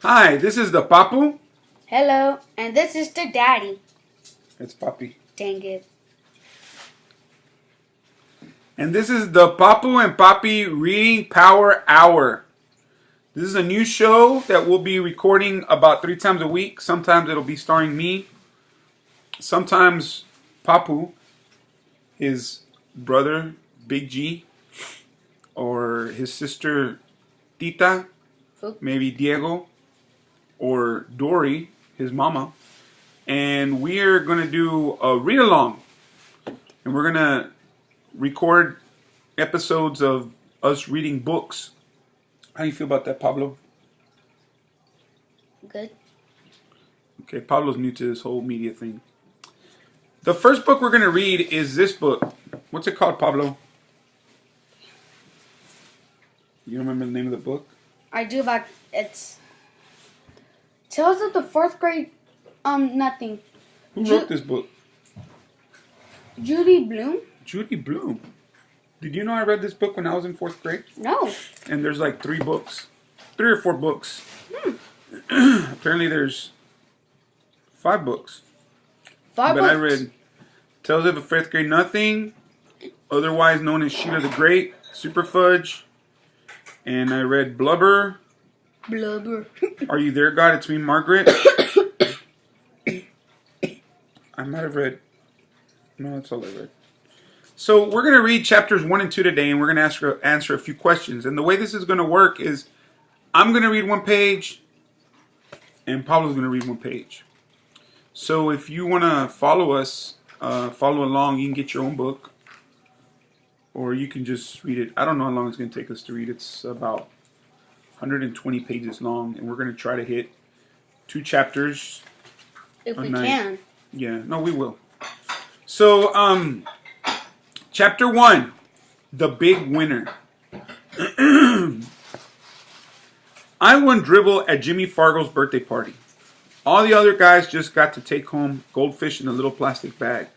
Hi, this is the Papu. Hello, and this is the daddy. It's Papi. Dang it. And this is the Papu and Papi Reading Power Hour. This is a new show that we'll be recording about 3 times a week. Sometimes it'll be starring me. Sometimes Papu, his brother, Big G, or his sister, Tita, maybe Diego, or Dory, his mama. And we're going to do a read along. And we're going to record episodes of us reading books. How do you feel about that, Pablo? Good. Okay, Pablo's new to this whole media thing. The first book we're going to read is this book. What's it called, Pablo? You remember the name of the book? I do, but it's Tales of the Fourth Grade. Nothing. Who wrote this book? Judy Blume? Judy Blume. Did you know I read this book when I was in 4th grade? No. And there's like 3 books. 3 or 4 books. Apparently there's 5 books. Five But books. I read Tales of the 5th Grade Nothing, otherwise known as Sheila the Great, Super Fudge, and I read Blubber. Blubber. Are You There, God? It's Me, Margaret. I might have read. No, that's all I read. So we're going to read chapters 1 and 2 today, and we're going to answer a few questions. And the way this is going to work is I'm going to read one page, and Pablo's going to read one page. So if you want to follow us, follow along, you can get your own book, or you can just read it. I don't know how long it's going to take us to read. It's about 120 pages long, and we're going to try to hit 2 chapters If a we night. can. Yeah, no, we will. So, chapter 1, The Big Winner. I won dribble at Jimmy Fargo's birthday party. All the other guys just got to take home goldfish in a little plastic bag.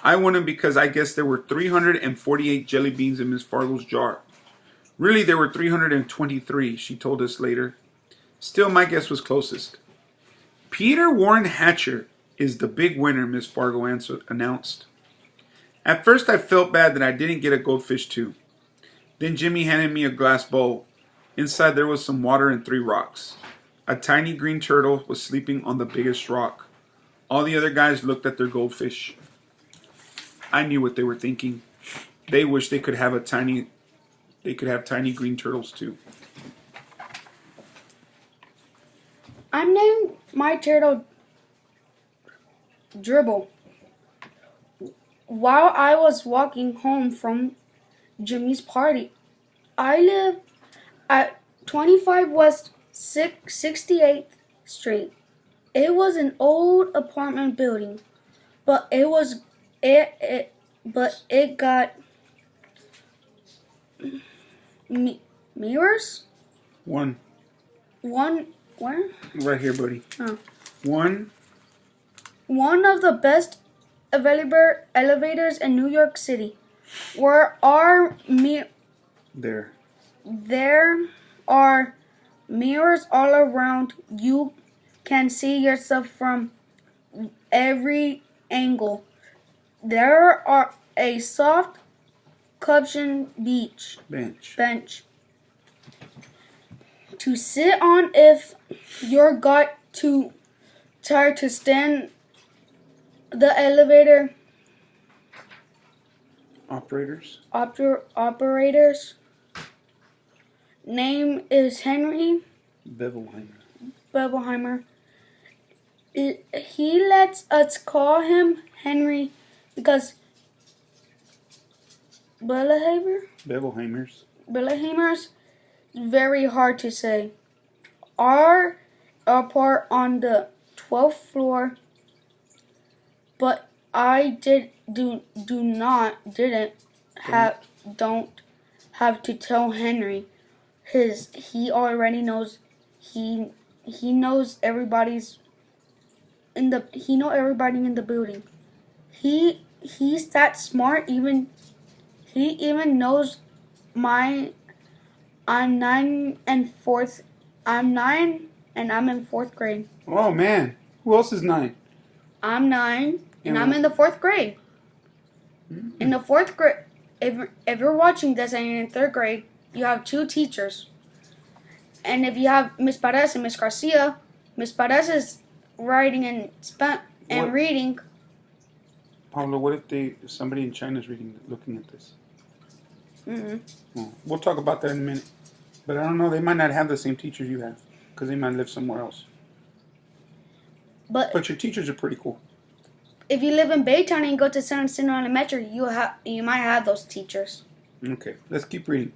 I won them because I guess there were 348 jelly beans in Miss Fargo's jar. Really, there were 323, she told us later. Still, my guess was closest. Peter Warren Hatcher is the big winner, Miss Fargo announced. At first, I felt bad that I didn't get a goldfish too. Then Jimmy handed me a glass bowl. Inside there was some water and 3 rocks. A tiny green turtle was sleeping on the biggest rock. All the other guys looked at their goldfish. I knew what they were thinking. They wished they could have tiny green turtles too. I named my turtle Dribble. While I was walking home from Jimmy's party, I live at 25 West 68th Street. It was an old apartment building, but it got mirrors. One. Where? Right here, buddy. Oh. One. One of the best elevators in New York City. There are mirrors all around. You can see yourself from every angle. There are a soft cushioned bench to sit on if you're got too tired to stand. The elevator operator's name is Henry Bevelheimer. He lets us call him Henry because Bevelheimer's very hard to say. Our apart on the 12th floor, but I don't have to tell Henry. He already knows. He knows everybody in the building. He's that smart. He even knows I'm 9 and and I'm in 4th grade. Oh man, who else is 9? I'm 9, and Yeah. I'm in the 4th grade. Mm-hmm. In the 4th grade, if you're watching this and you're in 3rd grade, you have 2 teachers. And if you have Miss Perez and Miss Garcia, Miss Perez is writing and What? reading. Pablo, what if somebody in China is looking at this? Mm-mm. Well, we'll talk about that in a minute. But I don't know. They might not have the same teachers you have because they might live somewhere else. But your teachers are pretty cool. If you live in Baytown and you go to San Jacinto Elementary, you might have those teachers. Okay, let's keep reading.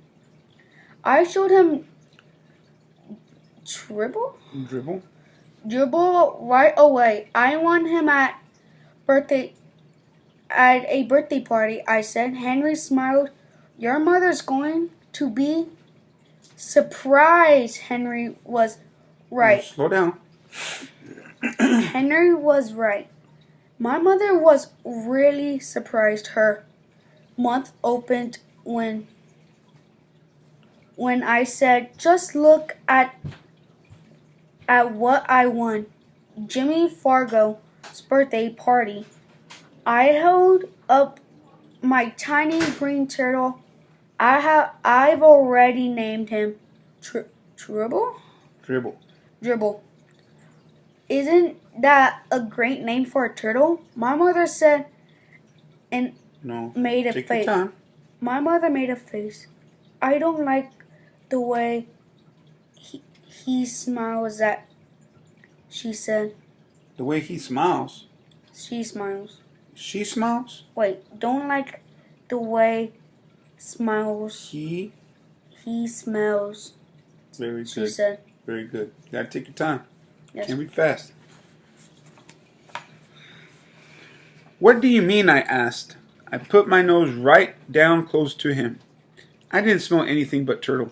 I showed him Dribble right away. I want him at a birthday party. I said. Henry smiled. Your mother's going to be surprised. Henry was right. Slow down. Henry was right. My mother was really surprised. Her mouth opened when I said, just look at what I won. Jimmy Fargo's birthday party. I held up my tiny green turtle. I've already named him Dribble. Isn't that a great name for a turtle? My mother said, and made a face. Your time. My mother made a face. I don't like the way he smiles. That she said. The way he smiles. She smiles. She smiles. Wait, don't like the way smiles. He smells. Very good. She said. Very good. You gotta take your time. Yes. Can't read fast. What do you mean? I asked. I put my nose right down close to him. I didn't smell anything but turtle.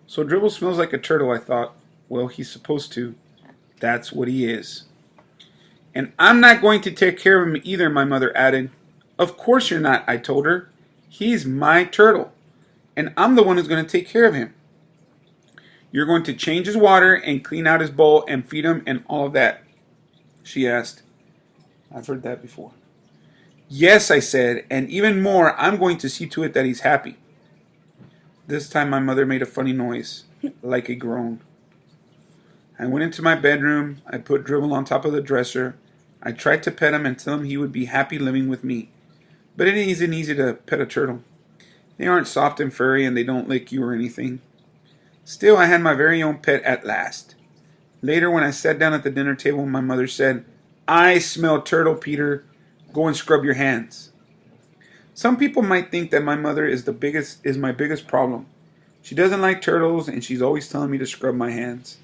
So Dribble smells like a turtle, I thought. Well, he's supposed to. That's what he is. And I'm not going to take care of him either, my mother added. Of course you're not, I told her. He's my turtle. And I'm the one who's going to take care of him. You're going to change his water and clean out his bowl and feed him and all of that, she asked. I've heard that before. Yes, I said, and even more, I'm going to see to it that he's happy. This time my mother made a funny noise, like a groan. I went into my bedroom. I put Dribble on top of the dresser. I tried to pet him and tell him he would be happy living with me. But it isn't easy to pet a turtle. They aren't soft and furry and they don't lick you or anything. Still, I had my very own pet at last. Later, when I sat down at the dinner table, my mother said, I smell turtle, Peter. Go and scrub your hands. Some people might think that my mother is my biggest problem. She doesn't like turtles and she's always telling me to scrub my hands.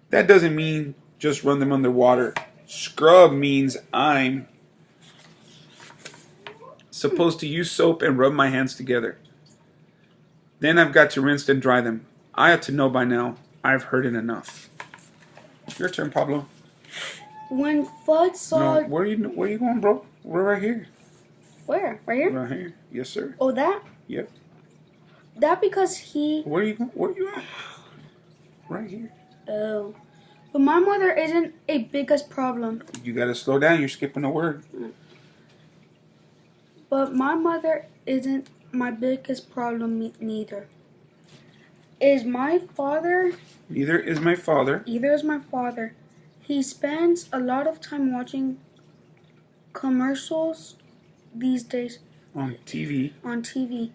That doesn't mean just run them under water. Scrub means I'm supposed to use soap and rub my hands together. Then I've got to rinse and dry them. I ought to know by now. I've heard it enough. Your turn, Pablo. When Fudd saw... No, where are you going, bro? We're right here. Where? Right here? Right here. Yes, sir. Oh, that? Yep. That because he... Where are you going? Where are you at? Right here. Oh. But my mother isn't a biggest problem. You gotta slow down. You're skipping a word. But my mother isn't my biggest problem neither. Is my father... Neither is my father. Either is my father. He spends a lot of time watching commercials these days. On TV. On TV.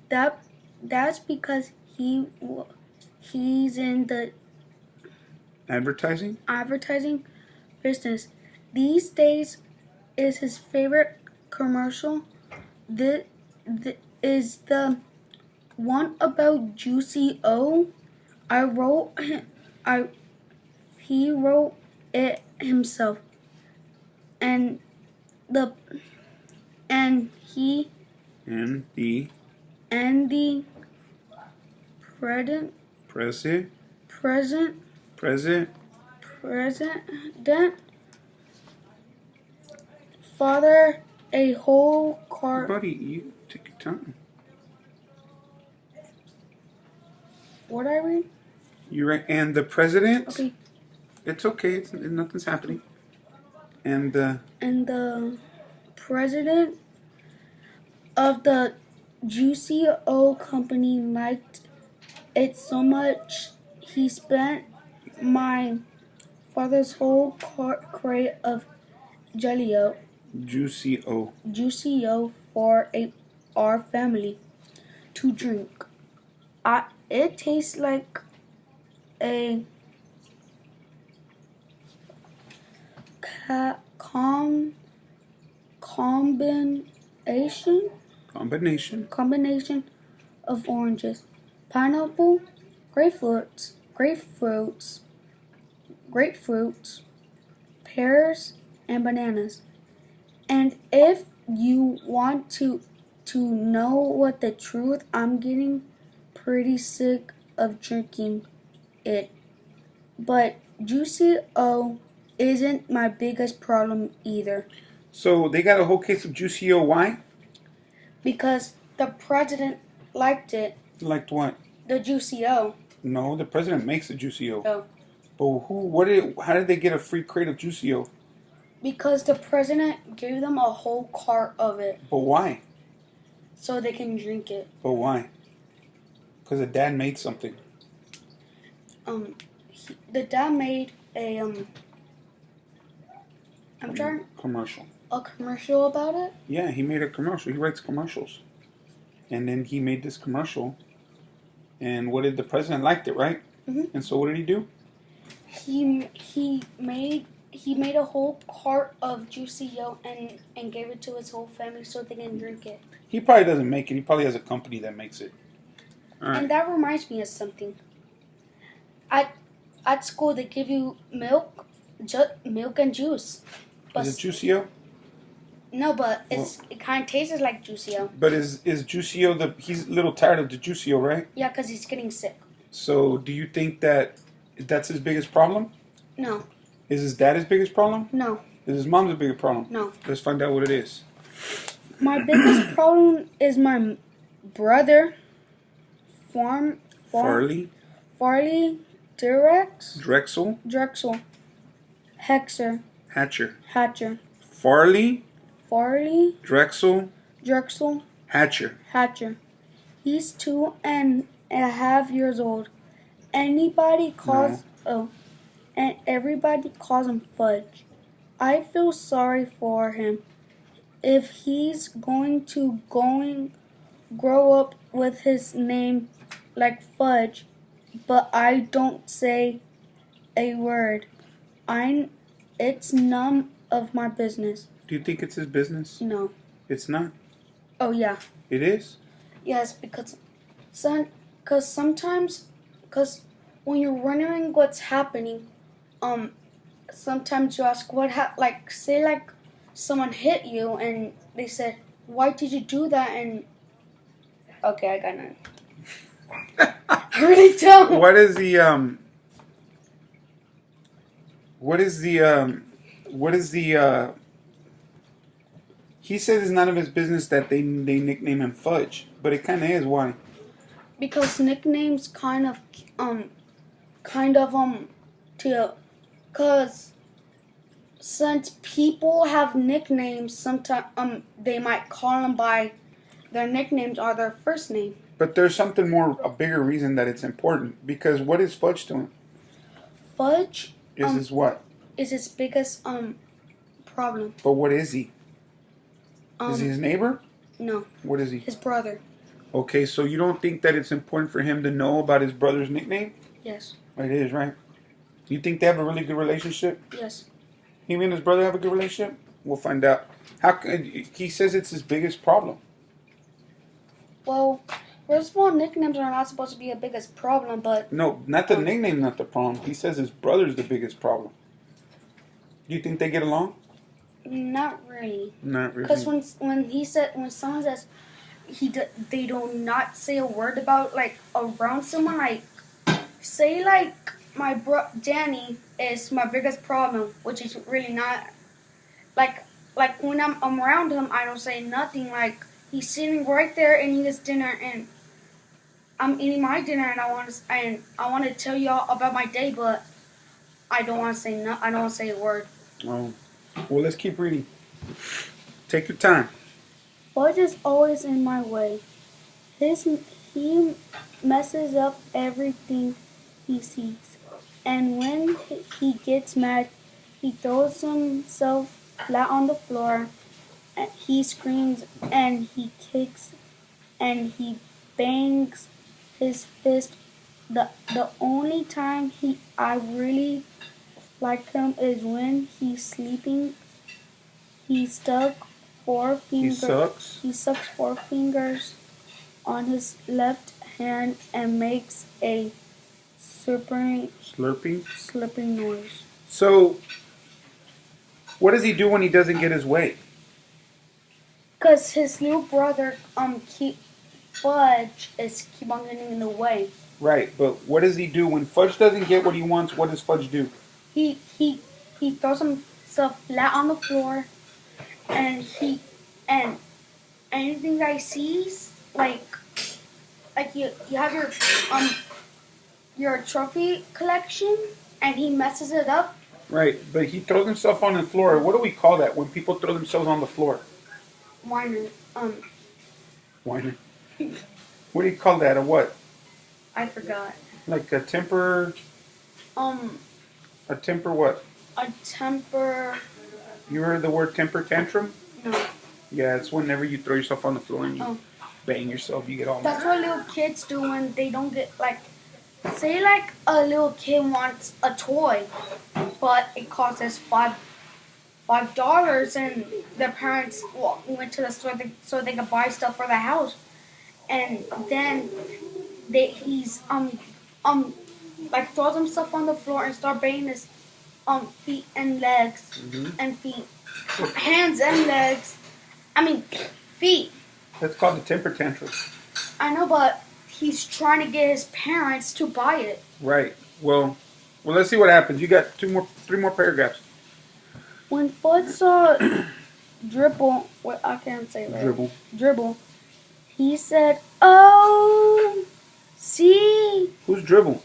That's because he's in the advertising business. These days is his favorite commercial. Is the one about Juicy O. He wrote it himself. And the president father a whole car. Buddy, you take your time. What I read? You're right. And the president? Okay. It's okay. Nothing's happening. And the president of the GCO company liked it so much he spent my father's whole crate of Jelly-O, Juicy-O for our family to drink. It tastes like a combination of oranges, pineapple, grapefruits, pears, and bananas. And if you want to know what the truth, I'm getting pretty sick of drinking it. But Juicy-O isn't my biggest problem either. So they got a whole case of Juicy-O. Why? Because the president liked it. Liked what? The Juicy-O. No, the president makes the Juicy-O. Oh. But how did they get a free crate of Juicy-O? Because the president gave them a whole cart of it. But why? So they can drink it. But why? Because the dad made something. The dad made a commercial. A commercial about it? Yeah, he made a commercial. He writes commercials. And then he made this commercial. And what did the president liked it, right? Mm-hmm. And so what did he do? He made a whole cart of Juicy-O and gave it to his whole family so they can drink it. He probably doesn't make it. He probably has a company that makes it. All right. And that reminds me of something. At school they give you milk and juice. But Is it Juicy-O? No, but it kind of tastes like Juicy-O. But is Juicy-O he's a little tired of the Juicy-O, right? Yeah, because he's getting sick. So do you think that's his biggest problem? No. Is his dad his biggest problem? No. Is his mom the biggest problem? No. Let's find out what it is. My biggest problem is my brother, Farley, Drexel, Hatcher, Farley, Drexel, Hatcher. He's 2.5 years old. And everybody calls him Fudge. I feel sorry for him. If he's going to grow up with his name like Fudge, but I don't say a word, it's none of my business. Do you think it's his business? No. It's not? Oh, yeah. It is? Yes, because when you're wondering what's happening, sometimes you ask say someone hit you and they said, why did you do that? And okay, I got none. I really don't. He says it's none of his business that they nickname him Fudge, but it kind of is. Why? Because nicknames because since people have nicknames, sometimes they might call them by their nicknames or their first name. But there's something a bigger reason that it's important. Because what is Fudge to him? Fudge is his what? Is his biggest problem. But what is he? Is he his neighbor? No. What is he? His brother. Okay, so you don't think that it's important for him to know about his brother's nickname? Yes. It is, right? You think they have a really good relationship? Yes. Him and his brother have a good relationship? We'll find out. He says it's his biggest problem. Well, first of all, nicknames are not supposed to be a biggest problem, but... No, not the nickname, not the problem. He says his brother's the biggest problem. Do you think they get along? Not really. Not really. Because when someone says they do not say a word about around someone, say my Danny is my biggest problem, which is really not. Like when I'm around him, I don't say nothing. He's sitting right there and he gets dinner, and I'm eating my dinner and I want to tell y'all about my day, but I don't want to say no. I don't want to say a word. Oh, well, let's keep reading. Take your time. Fudge is always in my way. He messes up everything he sees, and when he gets mad, he throws himself flat on the floor. And he screams and he kicks and he bangs his fist. The only time I really like him is when he's sleeping. He stuck four He fingers. sucks. He sucks four fingers on his left hand and makes a slurping noise. So, what does he do when he doesn't get his way? Cause his little brother Fudge is keep on getting in the way. Right, but what does he do when Fudge doesn't get what he wants? What does Fudge do? He throws himself flat on the floor, and anything that he sees, like you have your trophy collection, and he messes it up. Right, but he throws himself on the floor. What do we call that when people throw themselves on the floor? Whiner. Whiner. What do you call that? A what? I forgot. Like a temper. A temper what? A temper. You heard the word temper tantrum? No. Yeah, it's whenever you throw yourself on the floor and you bang yourself, you get all That's mad. what little kids do when they don't get say like a little kid wants a toy, but it costs us $5, and their parents went to the store so they could buy stuff for the house, and then he's like throws himself on the floor and start banging his feet and legs and feet, hands and legs. I mean feet. That's called the temper tantrum. I know, but he's trying to get his parents to buy it. Right. Well, let's see what happens. You got three more paragraphs. When Fudge saw Dribble, what I can't say right. Dribble. He said, "Oh, see." Who's Dribble?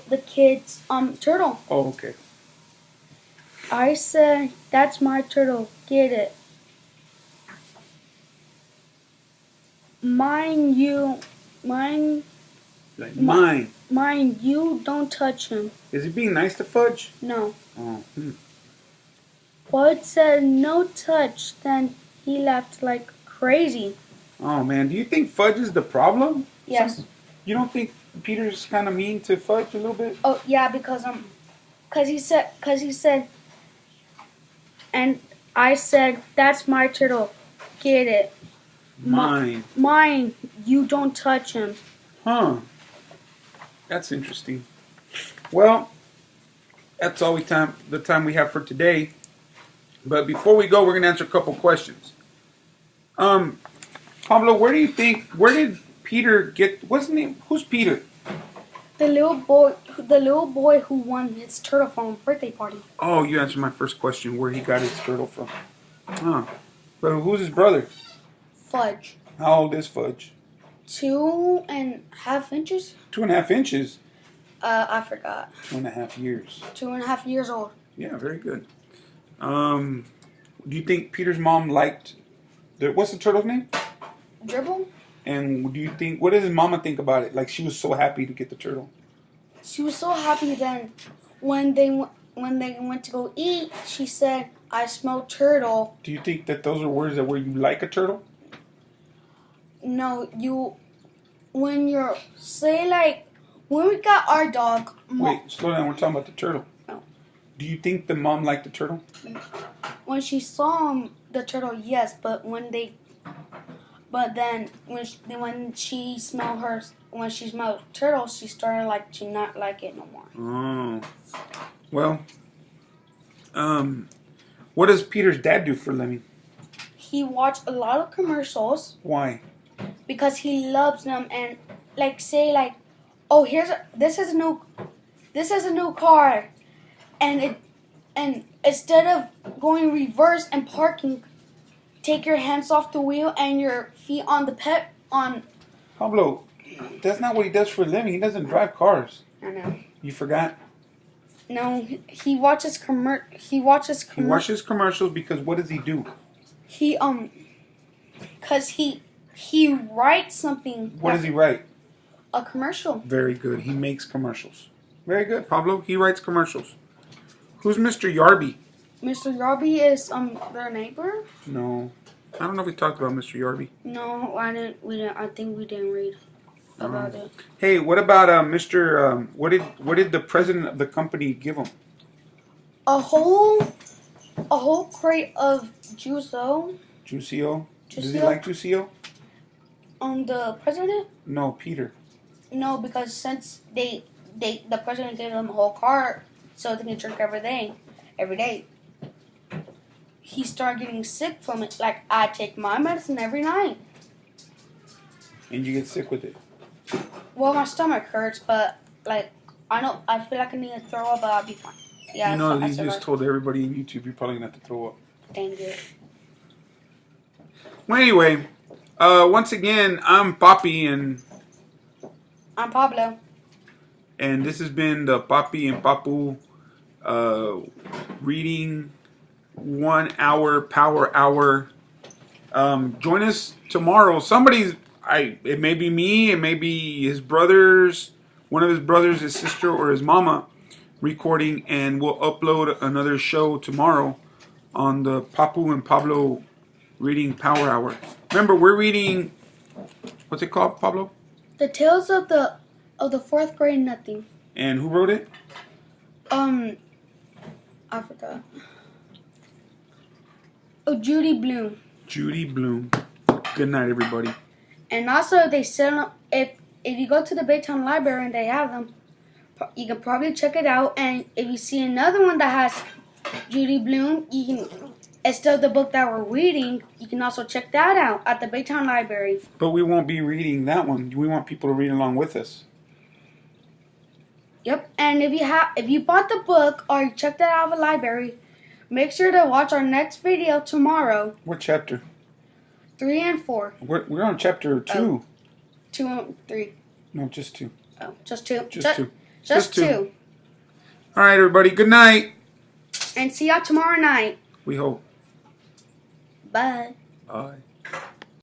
The kid's turtle. Oh, okay. I said, "That's my turtle. Get it." Mine, you don't touch him. Is he being nice to Fudge? No. Oh. Fudge said, "No touch." Then he laughed like crazy. Oh man, do you think Fudge is the problem? Yes. You don't think Peter's kind of mean to Fudge a little bit? Oh yeah, because he said, and I said, "That's my turtle. Get it." Mine. You don't touch him. Huh. That's interesting. Well, that's all the time we have for today. But before we go, we're gonna answer a couple questions. Pablo, where did Peter get? What's his name? Who's Peter? The little boy who won his turtle from a birthday party. Oh, you answered my first question. Where he got his turtle from? Huh. But who's his brother? Fudge. How old is Fudge? 2.5 inches. 2.5 inches. I forgot. 2.5 years. 2.5 years old. Yeah, very good. Do you think Peter's mom liked what's the turtle's name? Dribble. And what did his mama think about it? Like, she was so happy to get the turtle. She was so happy then when they went to go eat, she said, "I smell turtle." Do you think that those are words where you like a turtle? No, when we got our dog. Wait, slow down. We're talking about the turtle. Oh. Do you think the mom liked the turtle? When she saw the turtle, yes, but then when she smelled turtle, she started to not like it no more. Oh, well, what does Peter's dad do for a living? He watched a lot of commercials. Why? Because he loves them, and oh, this is a new car, and instead of going reverse and parking, take your hands off the wheel and your feet on the Pablo, that's not what he does for a living. He doesn't drive cars. I know. You forgot? No, he watches He watches commercials because what does he do? Cause he writes something. What does he write? A commercial. Very good. He makes commercials. Very good, Pablo. He writes commercials. Who's Mr. Yarby? Mr. Yarby is their neighbor. No, I don't know if we talked about Mr. Yarby. No, I didn't. We didn't. I think we didn't read about it. Hey, what about Mr. What did the president of the company give him? A whole crate of Juicio. Juicio? Does he like Juicio? The president? No, Peter. No, because since the president gave them a whole cart so they can drink every day. He started getting sick from it. Like, I take my medicine every night. And you get sick with it? Well, my stomach hurts, but, like, I feel like I need to throw up, but I'll be fine. Yeah, you know, you just told everybody on YouTube you're probably going to have to throw up. Dang it. Well, anyway, once again, I'm Papi and... I'm Pablo. And this has been the Papi and Papu reading 1 hour power hour. Join us tomorrow. It may be me, it may be his brothers, one of his brothers, his sister, or his mama recording, and we'll upload another show tomorrow on the Papu and Pablo reading power hour. Remember, we're reading, what's it called, Pablo? The Tales of the 4th Grade Nothing. And who wrote it? I forgot. Oh, Judy Blume. Judy Blume. Good night, everybody. And also, they sell them. If you go to the Baytown Library and they have them, you can probably check it out. And if you see another one that has Judy Blume, you can, instead of the book that we're reading, you can also check that out at the Baytown Library. But we won't be reading that one. We want people to read along with us. Yep. And if you bought the book or you checked it out of a library, make sure to watch our next video tomorrow. What chapter? 3 and 4. We're on chapter 2. Oh. 2 and 3. No, just 2. Oh, just 2. Just 2. Just 2. All right, everybody. Good night. And see y'all tomorrow night. We hope. Bye. Bye.